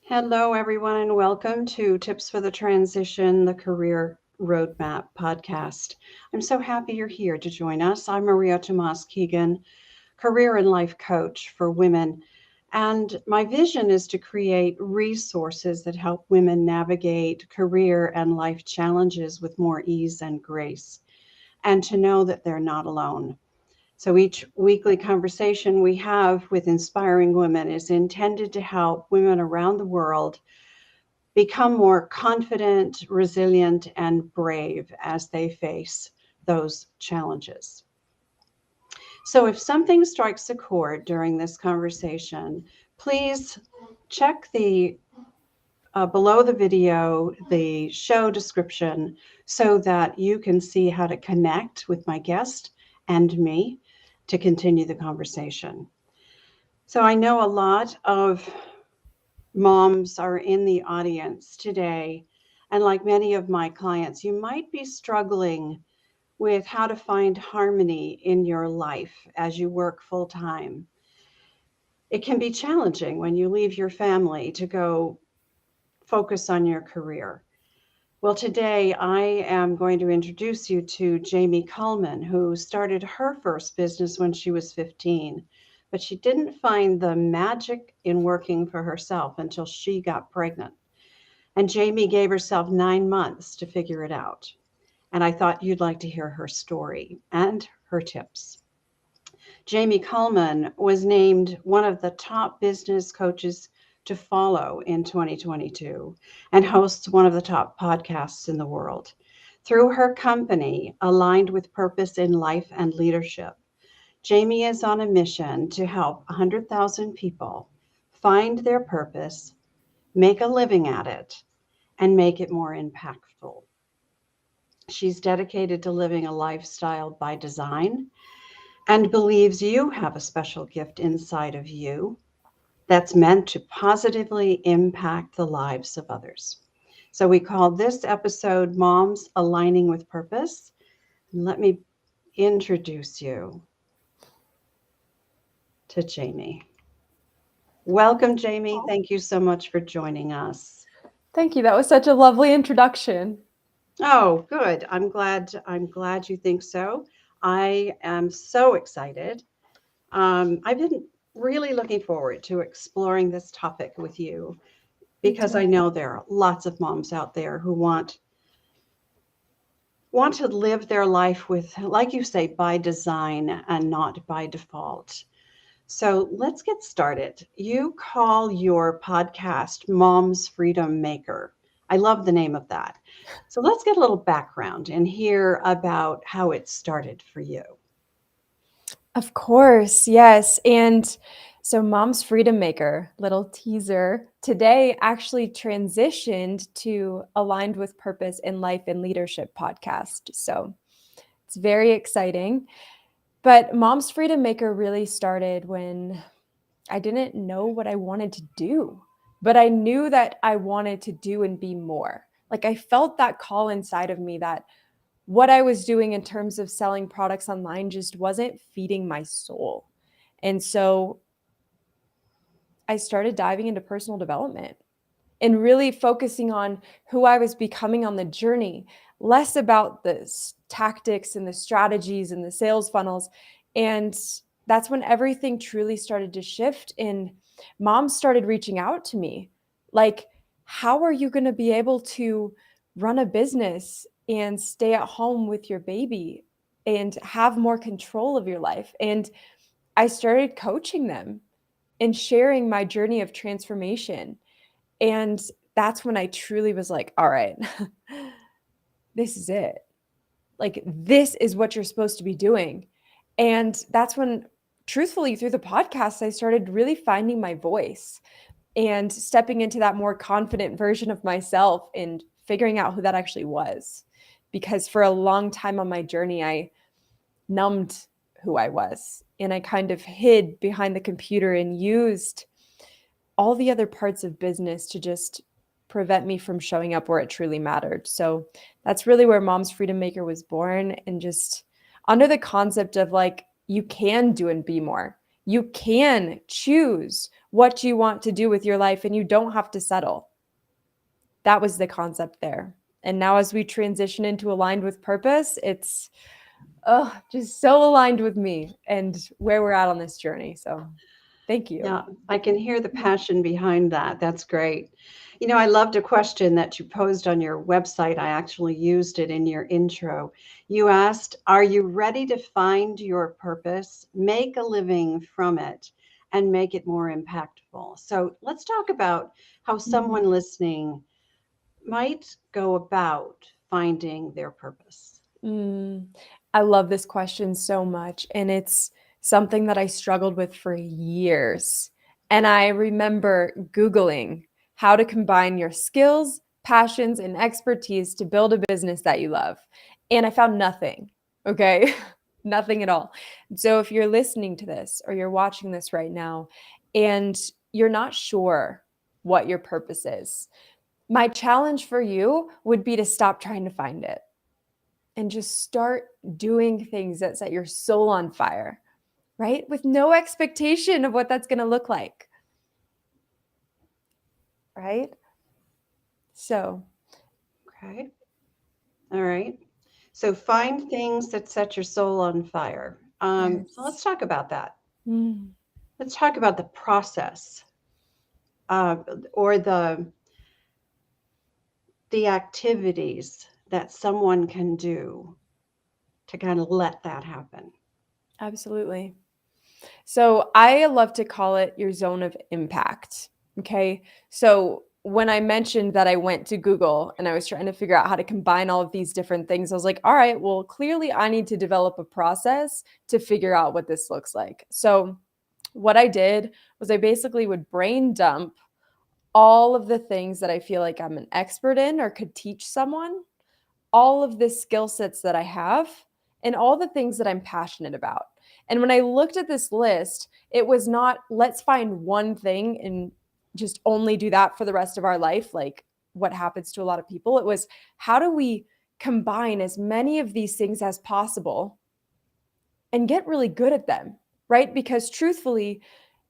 Hello, everyone, and welcome to Tips for the Transition, the Career Roadmap podcast. I'm so happy you're here to join us. I'm Maria Tomás-Keegan, career and life coach for women. And my vision is to create resources that help women navigate career and life challenges with more ease and grace, and to know that they're not alone. So each weekly conversation we have with inspiring women is intended to help women around the world become more confident, resilient, and brave as they face those challenges. So if something strikes a chord during this conversation, please check the below the video, the show description, so that you can see how to connect with my guest and me to continue the conversation. So I know a lot of moms are in the audience today. And like many of my clients, you might be struggling with how to find harmony in your life as you work full time. It can be challenging when you leave your family to go focus on your career. Well, today I am going to introduce you to Jamie Kullman, who started her first business when she was 15, but she didn't find the magic in working for herself until she got pregnant. And Jamie gave herself 9 months to figure it out. And I thought you'd like to hear her story and her tips. Jamie Kullman was named one of the top business coaches to follow in 2022 and hosts one of the top podcasts in the world. Through her company, Aligned with Purpose in Life and Leadership, Jamie is on a mission to help 100,000 people find their purpose, make a living at it, and make it more impactful. She's dedicated to living a lifestyle by design and believes you have a special gift inside of you that's meant to positively impact the lives of others. So we call this episode Moms Aligning with Purpose. Let me introduce you to Jamie. Welcome, Jamie. Thank you so much for joining us. Thank you. That was such a lovely introduction. Oh, good. I'm glad you think so. I am so excited. I've been really looking forward to exploring this topic with you Me because too. I know there are lots of moms out there who want to live their life with, like you say, by design and not by default. So let's get started. You call your podcast Mom's Freedom Maker. I love the name of that. So let's get a little background and hear about how it started for you. Of course, yes. And so, Mom's Freedom Maker, little teaser, today actually transitioned to Aligned with Purpose in Life and Leadership podcast. So, it's very exciting. But Mom's Freedom Maker really started when I didn't know what I wanted to do, but I knew that I wanted to do and be more. Like I felt that call inside of me that what I was doing in terms of selling products online just wasn't feeding my soul. And so I started diving into personal development and really focusing on who I was becoming on the journey, less about the tactics and the strategies and the sales funnels. And that's when everything truly started to shift. And moms started reaching out to me like, how are you going to be able to run a business and stay at home with your baby and have more control of your life? And I started coaching them and sharing my journey of transformation. And that's when I truly was like, all right, this is it. Like, this is what you're supposed to be doing. And that's when, truthfully, through the podcast, I started really finding my voice and stepping into that more confident version of myself and figuring out who that actually was. Because for a long time on my journey, I numbed who I was and I kind of hid behind the computer and used all the other parts of business to just prevent me from showing up where it truly mattered. So that's really where Mom's Freedom Maker was born, and just under the concept of like, you can do and be more. You can choose what you want to do with your life, and you don't have to settle. That was the concept there. And now as we transition into aligned with purpose, it's just so aligned with me and where we're at on this journey. So thank you. Yeah, I can hear the passion behind that. That's great. I loved a question that you posed on your website. I actually used it in your intro. You asked, are you ready to find your purpose, make a living from it, and make it more impactful? So let's talk about how someone listening might go about finding their purpose. I love this question so much. And it's something that I struggled with for years. And I remember Googling how to combine your skills, passions, and expertise to build a business that you love. And I found nothing. Okay. Nothing at all. So if you're listening to this or you're watching this right now and you're not sure what your purpose is, my challenge for you would be to stop trying to find it and just start doing things that set your soul on fire, right? With no expectation of what that's going to look like, right? So, Okay. All right. So find things that set your soul on fire. So yes. let's talk about that. Mm, Let's talk about the process uh, or the activities that someone can do to kind of let that happen. absolutely. So, I love to call it your zone of impact. Okay. So, when I mentioned that I went to Google and I was trying to figure out how to combine all of these different things, I was like, all right, well, clearly I need to develop a process to figure out what this looks like. So, what I did was I basically would brain dump all of the things that I feel like I'm an expert in or could teach someone, all of the skill sets that I have, and all the things that I'm passionate about. And when I looked at this list, it was not let's find one thing and just only do that for the rest of our life, like what happens to a lot of people. It was how do we combine as many of these things as possible and get really good at them, right? Because truthfully,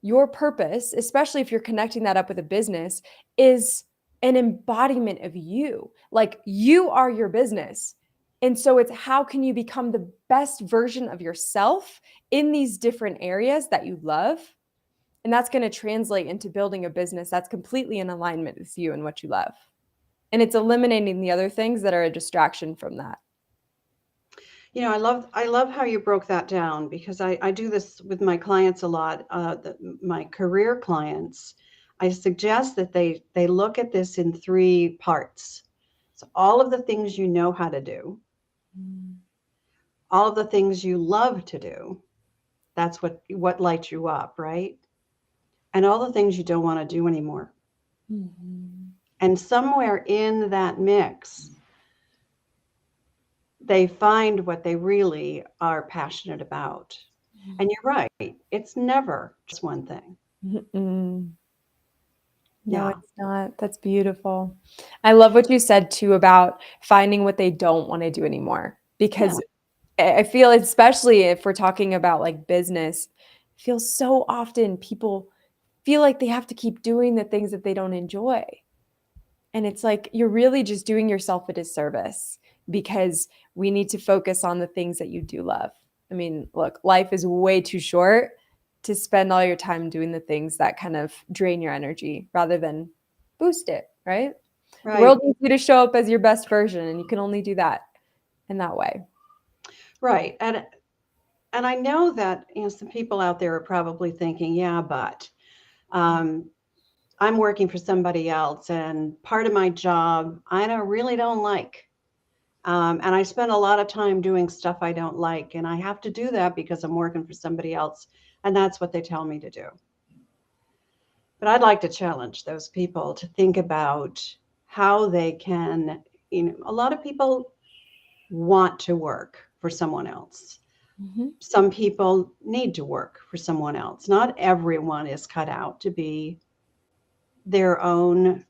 your purpose, especially if you're connecting that up with a business, is an embodiment of you. Like you are your business. And so it's how can you become the best version of yourself in these different areas that you love? And that's going to translate into building a business that's completely in alignment with you and what you love. And it's eliminating the other things that are a distraction from that. I love how you broke that down because I do this with my clients a lot. My career clients, I suggest that they look at this in three parts. So all of the things you know how to do, all of the things you love to do, that's what lights you up, right? And all the things you don't want to do anymore. Mm-hmm. And somewhere in that mix, they find what they really are passionate about. And you're right, it's never just one thing. Mm-mm. No, Yeah, it's not. That's beautiful. I love what you said too about finding what they don't want to do anymore. yeah, Because I feel, especially if we're talking about like business, I feel so often people feel like they have to keep doing the things that they don't enjoy. And it's like you're really just doing yourself a disservice because we need to focus on the things that you do love. I mean, look, life is way too short to spend all your time doing the things that kind of drain your energy rather than boost it, right? The right, world needs you to show up as your best version, and you can only do that in that way. right. And I know that some people out there are probably thinking, yeah, but um, I'm working for somebody else, and part of my job really don't like. And I spend a lot of time doing stuff I don't like, and I have to do that because I'm working for somebody else, and that's what they tell me to do. But I'd like to challenge those people to think about how they can, a lot of people want to work for someone else. Mm-hmm. Some people need to work for someone else. Not everyone is cut out to be their own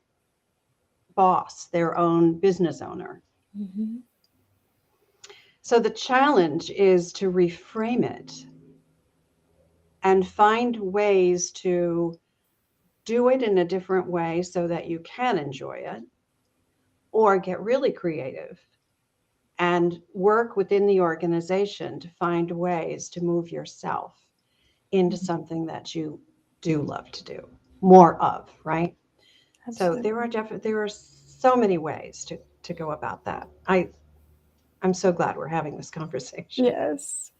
boss, their own business owner. Mm-hmm. So the challenge is to reframe it and find ways to do it in a different way so that you can enjoy it, or get really creative and work within the organization to find ways to move yourself into something that you do love to do more of, right? So Absolutely. there are so many ways to go about that. I'm so glad we're having this conversation. Yes,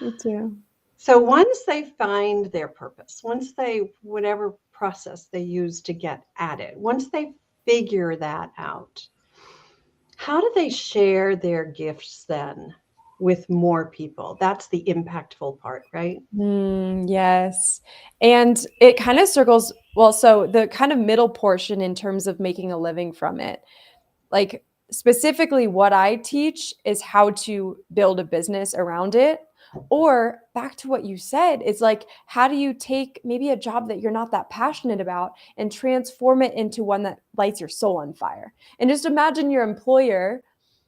me too. So once they find their purpose, once they, whatever process they use to get at it, once they figure that out, how do they share their gifts then with more people? That's the impactful part, right? Yes. And it kind of circles, well, so the kind of middle portion in terms of making a living from it, like specifically what I teach is how to build a business around it. Or back to what you said, it's like, how do you take maybe a job that you're not that passionate about and transform it into one that lights your soul on fire? And just imagine your employer,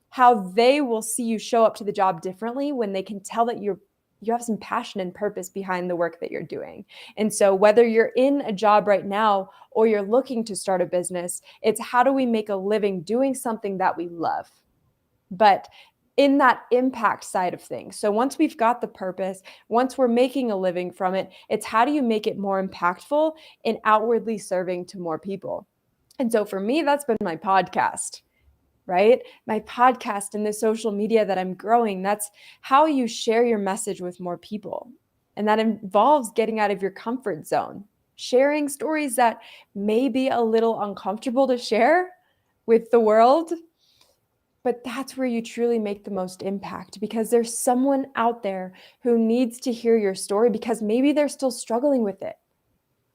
how they will see you show up to the job differently when they can tell that you have some passion and purpose behind the work that you're doing. And so whether you're in a job right now or you're looking to start a business, it's how do we make a living doing something that we love? But in that impact side of things. So once we've got the purpose, once we're making a living from it, it's how do you make it more impactful and outwardly serving to more people? And so for me, that's been my podcast, right? My podcast and the social media that I'm growing, that's how you share your message with more people. And that involves getting out of your comfort zone, sharing stories that may be a little uncomfortable to share with the world, but that's where you truly make the most impact because there's someone out there who needs to hear your story because maybe they're still struggling with it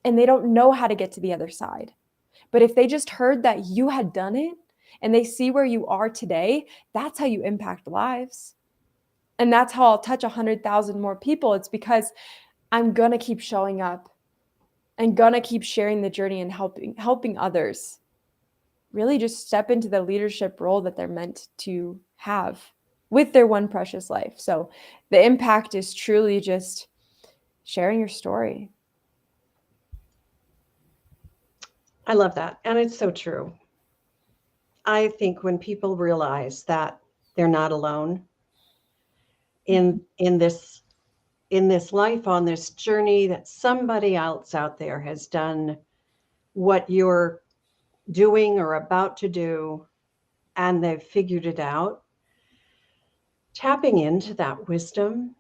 and they don't know how to get to the other side. But if they just heard that you had done it and they see where you are today, that's how you impact lives. And that's how I'll touch 100,000 more people. It's because I'm going to keep showing up and going to keep sharing the journey and helping others really just step into the leadership role that they're meant to have with their one precious life. So the impact is truly just sharing your story. I love that. And it's so true. I think when people realize that they're not alone in this life, on this journey, that somebody else out there has done what you're doing or about to do, and they've figured it out, tapping into that wisdom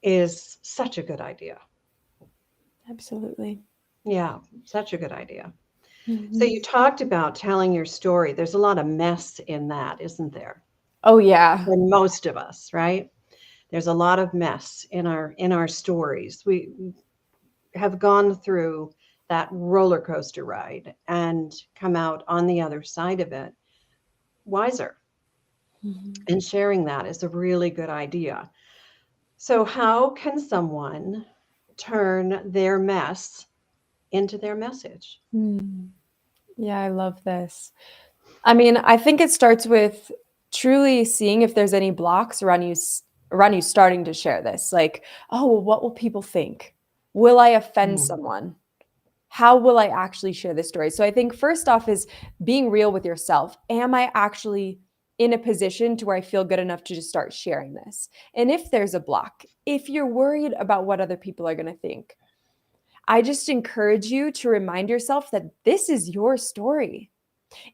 is such a good idea. Absolutely. Yeah, such a good idea. So you talked about telling your story. There's a lot of mess in that, isn't there? Oh, yeah. For most of us, right? There's a lot of mess in our stories. We have gone through that roller coaster ride and come out on the other side of it wiser. And sharing that is a really good idea. So how can someone turn their mess into their message? Yeah, I love this. I mean, I think it starts with truly seeing if there's any blocks around you starting to share this. Like, oh, well, what will people think? Will I offend Mm. someone? How will I actually share this story? So I think first off is being real with yourself. Am I actually in a position to where I feel good enough to just start sharing this? And if there's a block, if you're worried about what other people are going to think, I just encourage you to remind yourself that this is your story.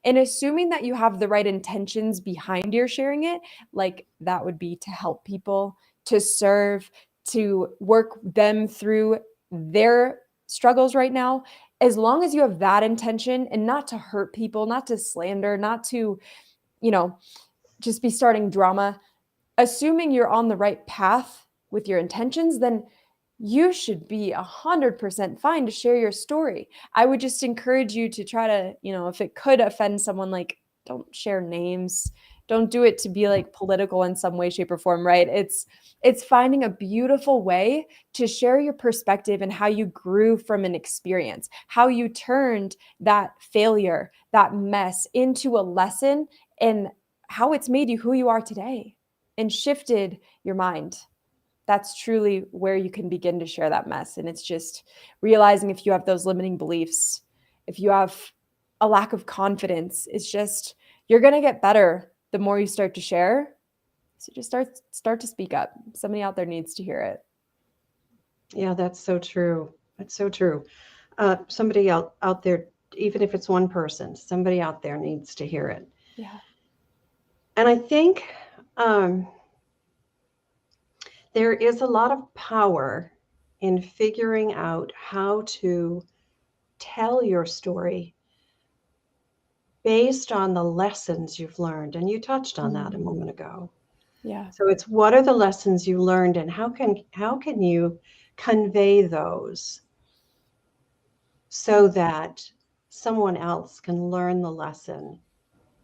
And assuming that you have the right intentions behind your sharing it, like that would be to help people, to serve, to work them through their struggles right now. As long as you have that intention and not to hurt people, not to slander, not to, you know, just be starting drama, assuming you're on the right path with your intentions, then you should be 100% fine to share your story. I would just encourage you to try to, if it could offend someone, like don't share names. Don't do it to be like political in some way, shape, or form, right? It's finding a beautiful way to share your perspective and how you grew from an experience, how you turned that failure, that mess into a lesson, and how it's made you who you are today and shifted your mind. that's truly where you can begin to share that mess. And it's just realizing if you have those limiting beliefs, if you have a lack of confidence, it's just, you're going to get better the more you start to share. So just start to speak up. Somebody out there needs to hear it. Yeah, that's so true. That's so true. Somebody out there, even if it's one person, somebody out there needs to hear it. Yeah. And I think um, there is a lot of power in figuring out how to tell your story based on the lessons you've learned. And you touched on that a moment ago. Yeah. So it's what are the lessons you learned and how can you convey those so that someone else can learn the lesson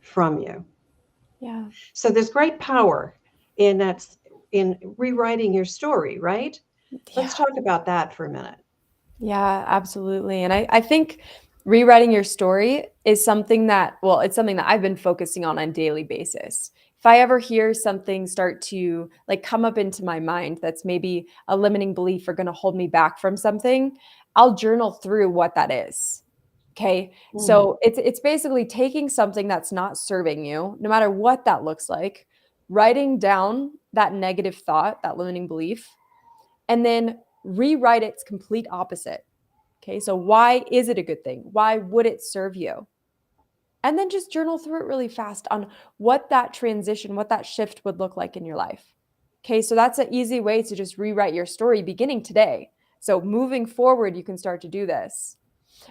from you? Yeah. So there's great power in rewriting your story, right? Yeah. Let's talk about that for a minute. Yeah, absolutely. And I think rewriting your story is something that, well, it's something that I've been focusing on a daily basis. If I ever hear something start to like come up into my mind that's maybe a limiting belief or going to hold me back from something, I'll journal through what that is. Okay. Mm. So it's basically taking something that's not serving you, no matter what that looks like, writing down that negative thought, that limiting belief, and then rewrite its complete opposite. Okay, so why is it a good thing? Why would it serve you? And then just journal through it really fast on what that transition, what that shift would look like in your life. Okay, so that's an easy way to just rewrite your story beginning today. So moving forward, you can start to do this.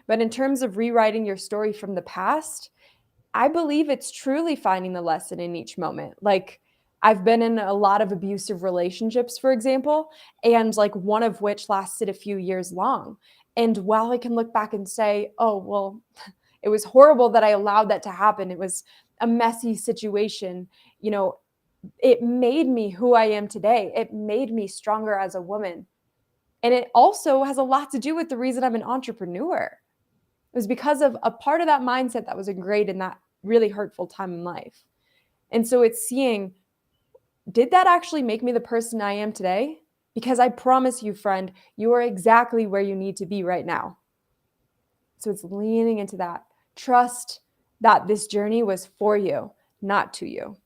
But in terms of rewriting your story from the past, I believe it's truly finding the lesson in each moment. Like, I've been in a lot of abusive relationships, for example, and like one of which lasted a few years long. And while I can look back and say, oh, well, it was horrible that I allowed that to happen, it was a messy situation, you know, it made me who I am today. It made me stronger as a woman. And it also has a lot to do with the reason I'm an entrepreneur. It was because of a part of that mindset that was ingrained in that really hurtful time in life. And so it's seeing, did that actually make me the person I am today? Because I promise you, friend, you are exactly where you need to be right now. So it's leaning into that. Trust that this journey was for you, not to you.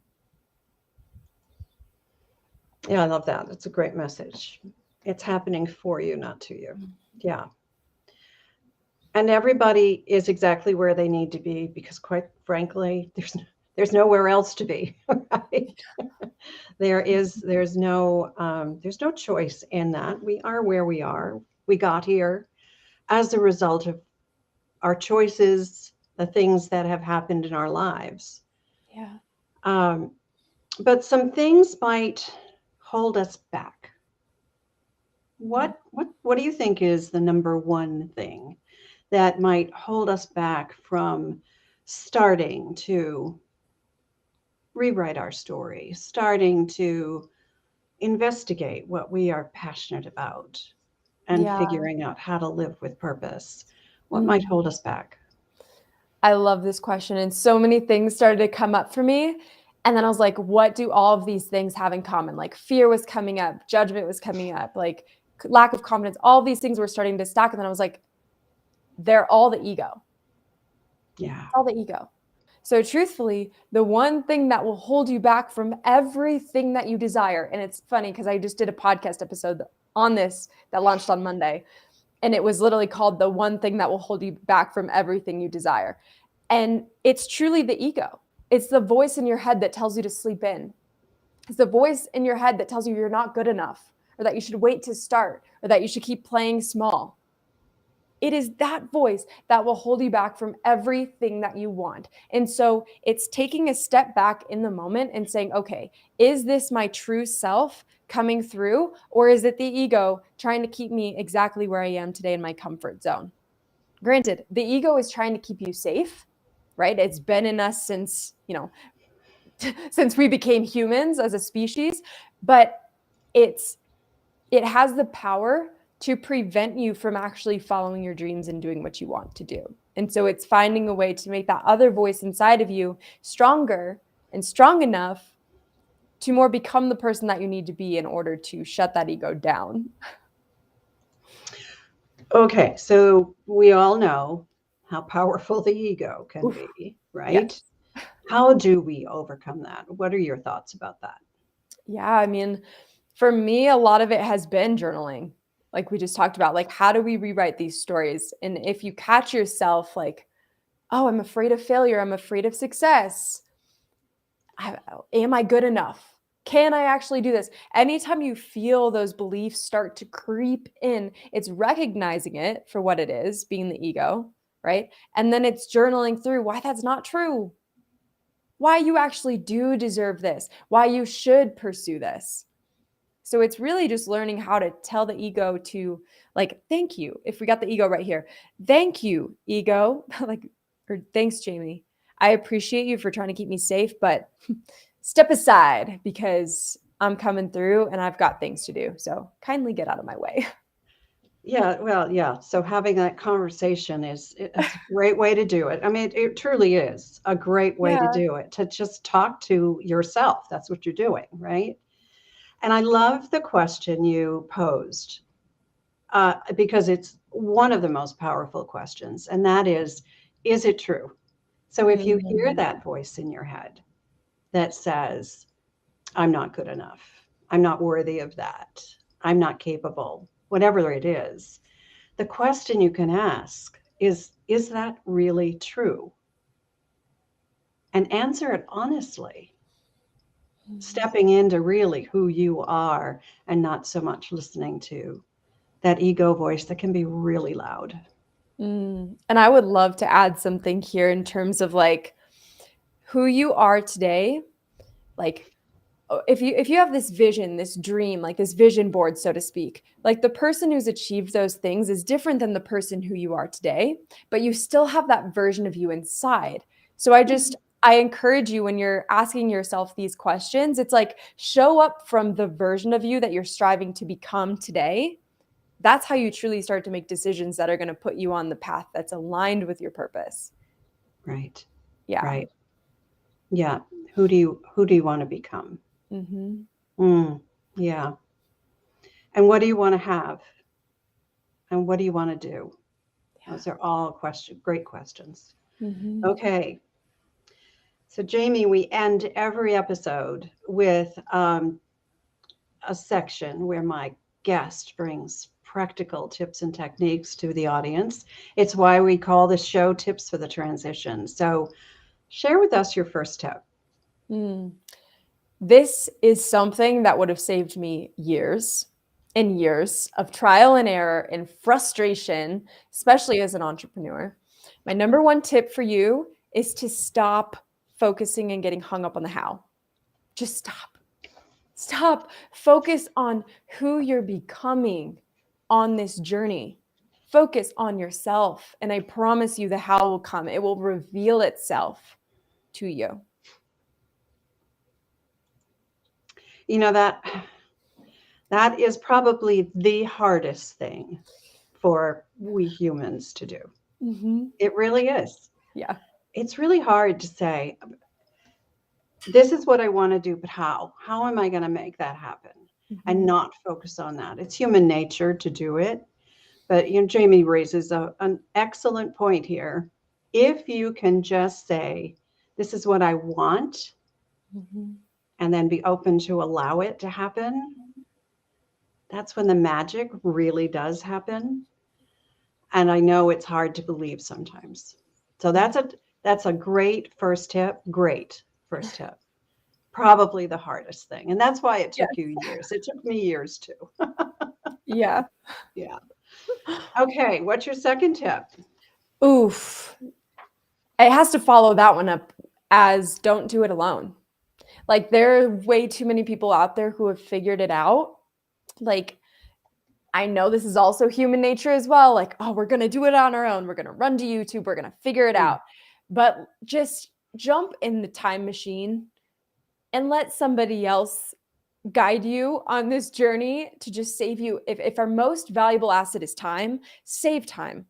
Yeah, I love that. That's a great message. It's happening for you, not to you. Yeah. And everybody is exactly where they need to be because quite frankly, there's nowhere else to be, right? There's no choice in that. We are where we are. We got here as a result of our choices, the things that have happened in our lives. Yeah. Um, but some things might hold us back. What do you think is the number one thing that might hold us back from starting to rewrite our story, starting to investigate what we are passionate about, and Yeah. figuring out how to live with purpose? What might Mhm. hold us back? I love this question. And so many things started to come up for me. And then I was like, what do all of these things have in common? Like fear was coming up, judgment was coming up, like lack of confidence, all these things were starting to stack. And then I was like, they're all the ego. Yeah. All the ego. So truthfully, the one thing that will hold you back from everything that you desire, and it's funny because I just did a podcast episode on this that launched on Monday, and it was literally called The One Thing That Will Hold You Back from Everything You Desire. And it's truly the ego. It's the voice in your head that tells you to sleep in. It's the voice in your head that tells you you're not good enough, or that you should wait to start, or that you should keep playing small. It is that voice that will hold you back from everything that you want. And so it's taking a step back in the moment and saying, okay, is this my true self coming through? Or is it the ego trying to keep me exactly where I am today in my comfort zone? Granted, the ego is trying to keep you safe, right? It's been in us since, since we became humans as a species, but it's it has the power to prevent you from actually following your dreams and doing what you want to do. And so it's finding a way to make that other voice inside of you stronger and strong enough to more become the person that you need to be in order to shut that ego down. Okay, so we all know how powerful the ego can Oof, be, right? yes. How do we overcome that? What are your thoughts about that? Yeah, I mean, for me, a lot of it has been journaling. Like we just talked about, like, how do we rewrite these stories? And if you catch yourself like, oh, I'm afraid of failure, I'm afraid of success. Am I good enough? Can I actually do this? Anytime you feel those beliefs start to creep in, it's recognizing it for what it is, being the ego, right? And then it's journaling through why that's not true, why you actually do deserve this, why you should pursue this. So it's really just learning how to tell the ego to, like, thank you. If we got the ego right here, thank you, ego. Like, or thanks, Jamie. I appreciate you for trying to keep me safe, but step aside because I'm coming through and I've got things to do. So kindly get out of my way. Yeah, well, yeah. So having that conversation is a great way to do it. I mean, it truly is a great way to Yeah. do it, to just talk to yourself. That's what you're doing, right? And I love the question you posed because it's one of the most powerful questions, and that is it true? So if you hear Mhm. that voice in your head that says, I'm not good enough, I'm not worthy of that, I'm not capable, whatever it is, the question you can ask is that really true? And answer it honestly, stepping into really who you are and not so much listening to that ego voice that can be really loud. And I would love to add something here in terms of like who you are today. Like, if you have this vision, this dream, like this vision board, so to speak, like the person who's achieved those things is different than the person who you are today, but you still have that version of you inside. So I encourage you when you're asking yourself these questions, it's like show up from the version of you that you're striving to become today. That's how you truly start to make decisions that are going to put you on the path that's aligned with your purpose. Right. Yeah. Right. Yeah. Who do you want to become? Mm-hmm. Mm, yeah. And what do you want to have? And what do you want to do? Those are all great questions. Mm-hmm. Okay. So, Jamie, we end every episode with a section where my guest brings practical tips and techniques to the audience. It's why we call the show Tips for the Transition. So, share with us your first tip. Mm. This is something that would have saved me years and years of trial and error and frustration, especially as an entrepreneur. My number one tip for you is to stop focusing and getting hung up on the how. Just stop. Stop. Focus on who you're becoming on this journey. Focus on yourself. And I promise you, the how will come, it will reveal itself to you. You know that is probably the hardest thing for we humans to do. Mm-hmm. It really is. Yeah. It's really hard to say, this is what I want to do, but how? How am I going to make that happen? And Mm-hmm. not focus on that. It's human nature to do it. But Jamie raises an excellent point here. If you can just say, this is what I want, Mm-hmm. and then be open to allow it to happen, that's when the magic really does happen. And I know it's hard to believe sometimes. So that's a great first tip. Great first tip. Probably the hardest thing. And that's why it Yeah. took you years. It took me years too. Yeah. Yeah. Okay. What's your second tip? Oof. It has to follow that one up as don't do it alone. Like there are way too many people out there who have figured it out. Like I know this is also human nature as well. Like, oh, we're going to do it on our own. We're going to run to YouTube. We're going to figure it Mm, out. But just jump in the time machine and let somebody else guide you on this journey to just save you. If our most valuable asset is time, save time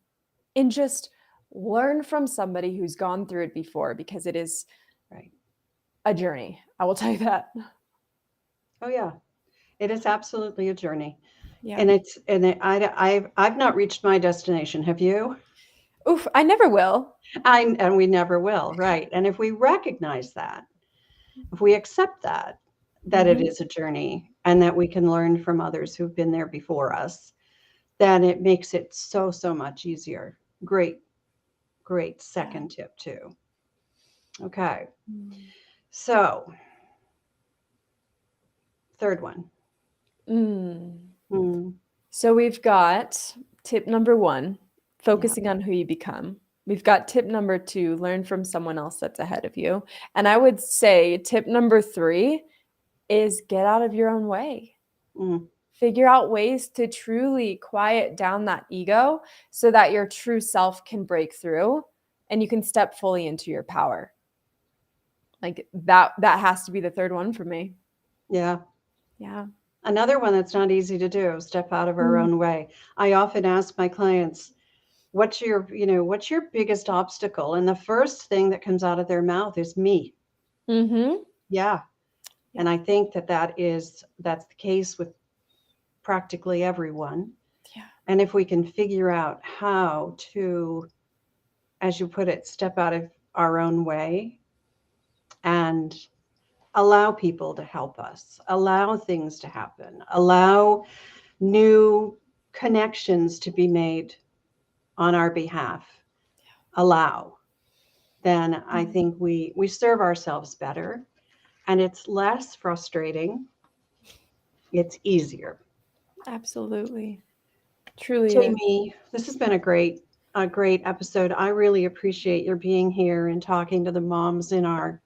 and just learn from somebody who's gone through it before because it is right. a journey. I will tell you that. Oh yeah, it is absolutely a journey, Yeah. and I've not reached my destination. Have you? Oof, I never will. And we never will, right? And if we recognize that, if we accept that it Mhm. is a journey and that we can learn from others who've been there before us, then it makes it so much easier. Great Yeah. second tip too. Okay, Mm. so third one. Mm. Mm, So we've got tip number 1, yeah. focusing on who you become. We've got tip number 2, learn from someone else that's ahead of you. And I would say tip number 3 is get out of your own way. Mm, Figure out ways to truly quiet down that ego so that your true self can break through and you can step fully into your power. Like that has to be the third one for me. yeah. Yeah. Another one that's not easy to do, step out of our Mm. own way. I often ask my clients, what's your biggest obstacle? And the first thing that comes out of their mouth is me. Mhm. Yeah. Yeah. And I think that's the case with practically everyone. Yeah. And if we can figure out how to, as you put it, step out of our own way and allow people to help us, allow things to happen, allow new connections to be made on our behalf, allow, then I Mhm. think we serve ourselves better and it's less frustrating. It's easier. Absolutely. Truly is. Jamie, this has been a great episode. I really appreciate your being here and talking to the moms in our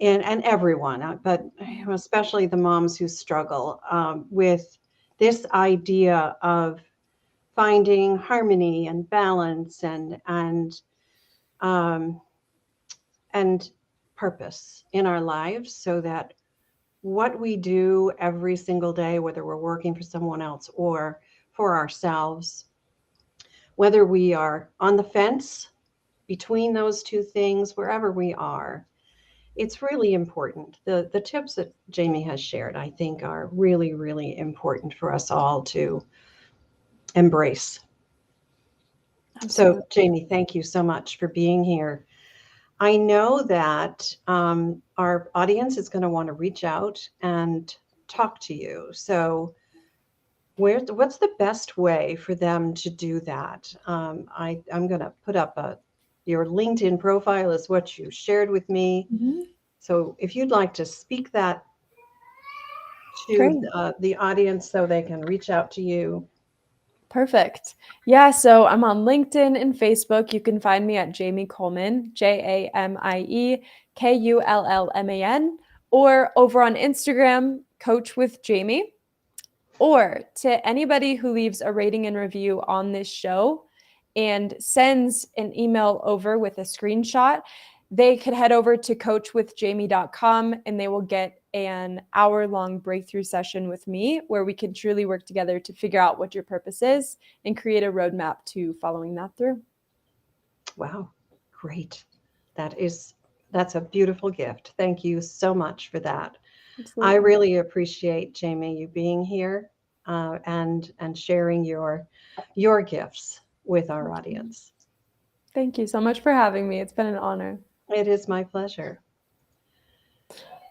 and everyone, but especially the moms who struggle with this idea of finding harmony and balance um, and purpose in our lives, so that what we do every single day, whether we're working for someone else or for ourselves, whether we are on the fence between those two things, wherever we are, it's really important. The tips that Jamie has shared, I think, are really important for us all to embrace. So, Absolutely. Jamie, thank you so much for being here. I know that our audience is going to want to reach out and talk to you. So, what's the best way for them to do that? I'm going to put up your LinkedIn profile is what you shared with me. Mhm. So, if you'd like to speak that to Great. the audience so they can reach out to you. Perfect. Yeah, so I'm on LinkedIn and Facebook. You can find me at Jamie Kullman, JamieKullman, or over on Instagram, Coach with Jamie. Or to anybody who leaves a rating and review on this show and sends an email over with a screenshot, they could head over to coachwithjamie.com and they will get an hour-long breakthrough session with me where we can truly work together to figure out what your purpose is and create a roadmap to following that through. Wow, great. That's a beautiful gift. Thank you so much for that. I Absolutely. really appreciate, Jamie, you being here and sharing your gifts with our audience. Thank you so much for having me. It's been an honor. It is my pleasure.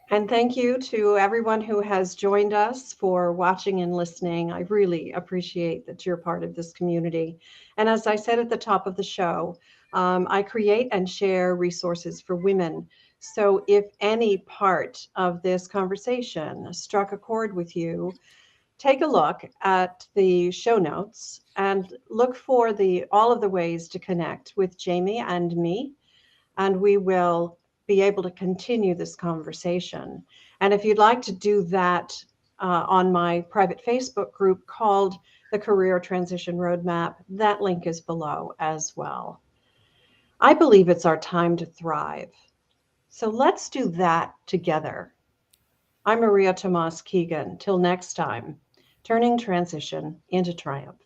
And thank you to everyone who has joined us for watching and listening. I really appreciate that you're part of this community. And as I said at the top of the show, I create and share resources for women. So if any part of this conversation struck a chord with you, take a look at the show notes and look for all of the ways to connect with Jamie and me, and we will be able to continue this conversation. And if you'd like to do that on my private Facebook group called the Career Transition Roadmap, that link is below as well. I believe it's our time to thrive. So let's do that together. I'm Maria Tomás-Keegan. Till next time, turning transition into triumph.